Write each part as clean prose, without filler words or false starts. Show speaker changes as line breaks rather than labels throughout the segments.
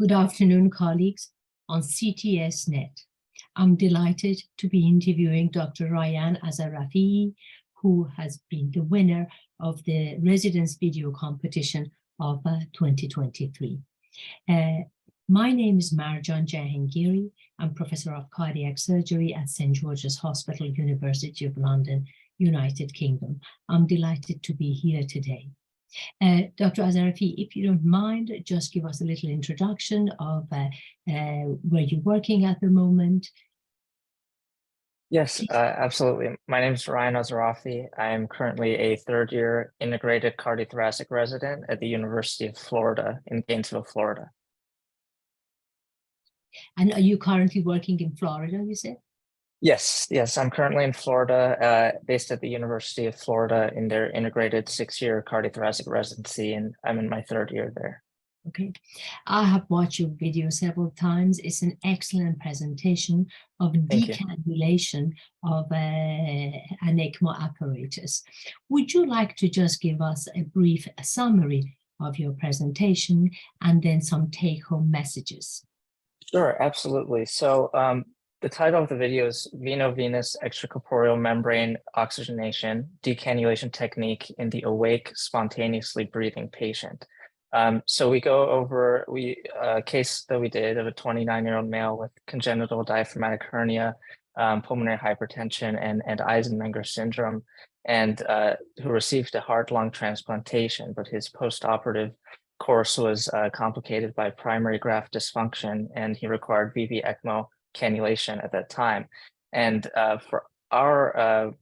Good afternoon, colleagues on CTSNet. I'm delighted to be interviewing Dr. Ryan Azarrafiy, who has been the winner of the Residence Video Competition of 2023. My name is Marjan Jahangiri. I'm Professor of Cardiac Surgery at St. George's Hospital, University of London, United Kingdom. I'm delighted to be here today. Dr. Azarrafiy, if you don't mind, just give us a little introduction of where you're working at the moment.
Yes, absolutely. My name is Ryan Azarrafiy. I am currently a third-year integrated cardiothoracic resident at the University of Florida in Gainesville, Florida.
And are you currently working in Florida, you said?
Yes, I'm currently in Florida, based at the University of Florida in their integrated 6-year cardiothoracic residency, and I'm in my third year there.
Okay, I have watched your video several times. It's an excellent presentation of decannulation of an ECMO apparatus. Would you like to just give us a brief summary of your presentation and then some take-home messages?
Sure, absolutely. So the title of the video is Veno-Venous Extracorporeal Membrane Oxygenation Decannulation Technique in the Awake Spontaneously Breathing Patient. So we go over a case that we did of a 29-year-old male with congenital diaphragmatic hernia, pulmonary hypertension, and Eisenmenger syndrome, and who received a heart-lung transplantation, but his postoperative course was complicated by primary graft dysfunction, and he required VV ECMO cannulation at that time. And for our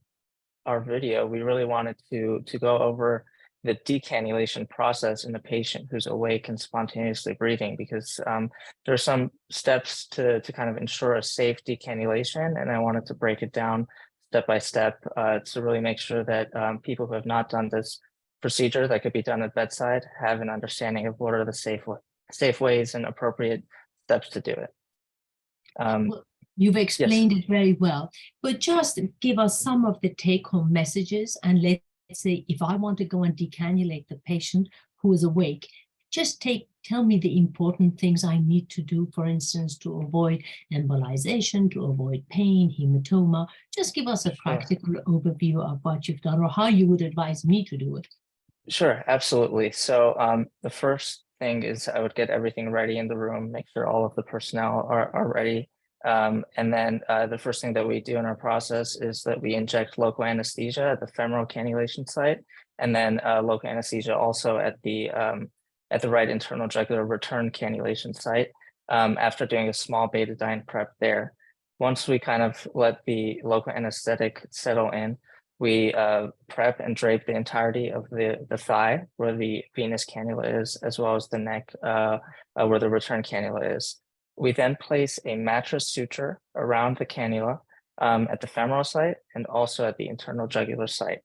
video, we really wanted to go over the decannulation process in the patient who's awake and spontaneously breathing, because there are some steps to kind of ensure a safe decannulation, and I wanted to break it down step by step to really make sure that people who have not done this procedure that could be done at bedside have an understanding of what are the safe ways and appropriate steps to do it.
Well, you've explained it very well, but just give us some of the take-home messages, and let's say if I want to go and decannulate the patient who is awake, just tell me the important things I need to do, for instance, to avoid embolization, to avoid pain, hematoma. Just give us a practical overview of what you've done or how you would advise me to do it.
Sure, absolutely. So the first thing is I would get everything ready in the room, make sure all of the personnel are ready. And then the first thing that we do in our process is that we inject local anesthesia at the femoral cannulation site, and then local anesthesia also at the right internal jugular return cannulation site after doing a small betadine prep there. Once we kind of let the local anesthetic settle in, we prep and drape the entirety of the thigh where the venous cannula is, as well as the neck where the return cannula is. We then place a mattress suture around the cannula at the femoral site and also at the internal jugular site.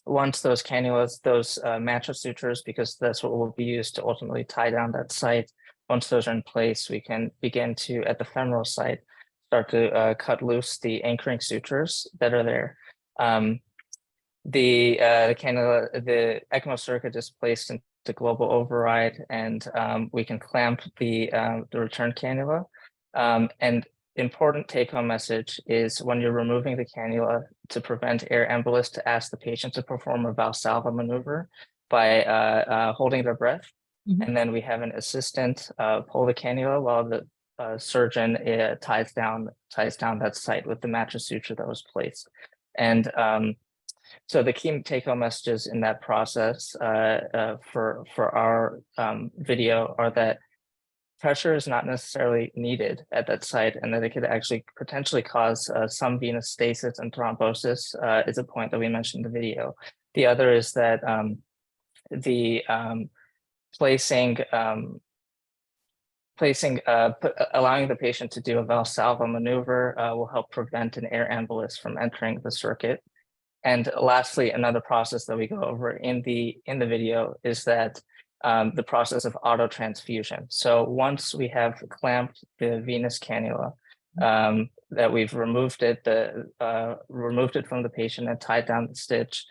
Once those cannulas, those mattress sutures, because that's what will be used to ultimately tie down that site, once those are in place, we can begin to, at the femoral site, start to cut loose the anchoring sutures that are there. The cannula, the ECMO circuit is placed into global override, and we can clamp the return cannula. And important take-home message is when you're removing the cannula, to prevent air embolus, to ask the patient to perform a Valsalva maneuver by holding their breath. Mm-hmm. And then we have an assistant pull the cannula while the surgeon ties down that site with the mattress suture that was placed. And so the key take-home messages in that process for our video are that pressure is not necessarily needed at that site, and that it could actually potentially cause some venous stasis and thrombosis is a point that we mentioned in the video. The other is that allowing the patient to do a Valsalva maneuver will help prevent an air embolus from entering the circuit. And lastly, another process that we go over in the video is that the process of autotransfusion. So once we have clamped the venous cannula, that we've removed it from the patient and tied down the stitch,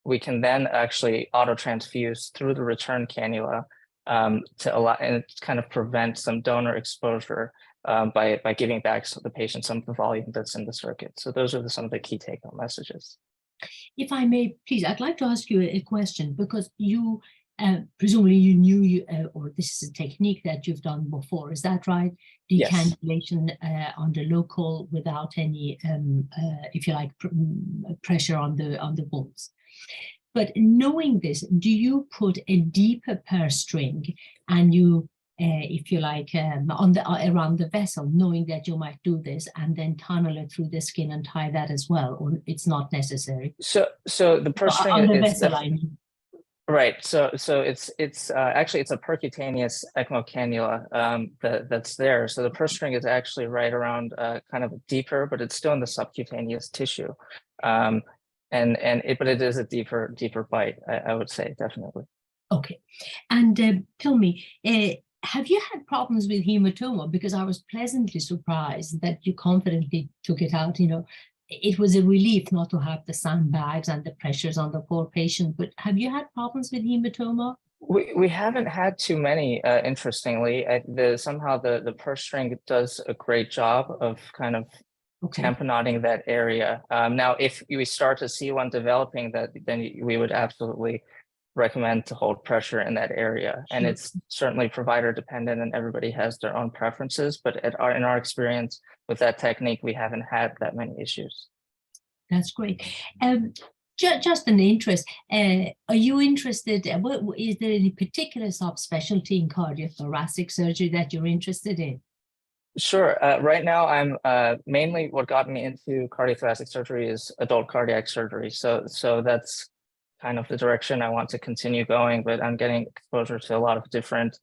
we can then actually autotransfuse through the return cannula to allow and kind of prevent some donor exposure by giving back the patient some of the volume that's in the circuit. So those are some of the key take-home messages.
If I may, please, I'd like to ask you a question, because you presumably you knew or this is a technique that you've done before. Is that right? Decannulation on the local without any, if you like, pressure on the wounds. But knowing this, do you put a deeper purse string and you, if you like, on the around the vessel, knowing that you might do this, and then tunnel it through the skin and tie that as well, or it's not necessary?
So the purse string
on the
is
vessel, I mean.
Right. So it's actually it's a percutaneous ECMO cannula that's there. So the purse string is actually right around kind of deeper, but it's still in the subcutaneous tissue. But it is a deeper bite, I would say, definitely.
Okay. And tell me, have you had problems with hematoma? Because I was pleasantly surprised that you confidently took it out. You know, it was a relief not to have the sandbags and the pressures on the poor patient. But have you had problems with hematoma?
We haven't had too many, interestingly. Somehow the purse string does a great job of kind of tamponading that area. Now, if we start to see one developing, then we would absolutely recommend to hold pressure in that area. And it's certainly provider dependent, and everybody has their own preferences. But in our experience with that technique, we haven't had that many issues.
That's great. Just an interest, are you interested, is there any particular subspecialty in cardiothoracic surgery that you're interested in?
Sure. Right now, I'm mainly what got me into cardiothoracic surgery is adult cardiac surgery. So that's kind of the direction I want to continue going, but I'm getting exposure to a lot of different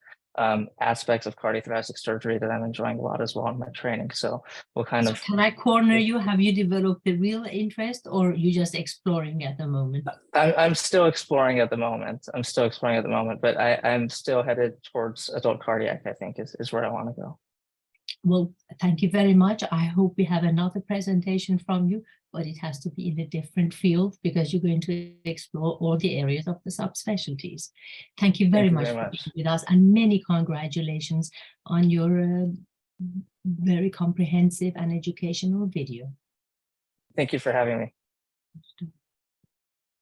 aspects of cardiothoracic surgery that I'm enjoying a lot as well in my training. So we'll kind of.
Can I corner you? Have you developed a real interest, or are you just exploring at the moment?
I'm still exploring at the moment. But I'm still headed towards adult cardiac, I think, is where I want to go.
Well, thank you very much. I hope we have another presentation from you, but it has to be in a different field, because you're going to explore all the areas of the subspecialties. Thank you very much for being with us, and many congratulations on your very comprehensive and educational video.
Thank you for having me.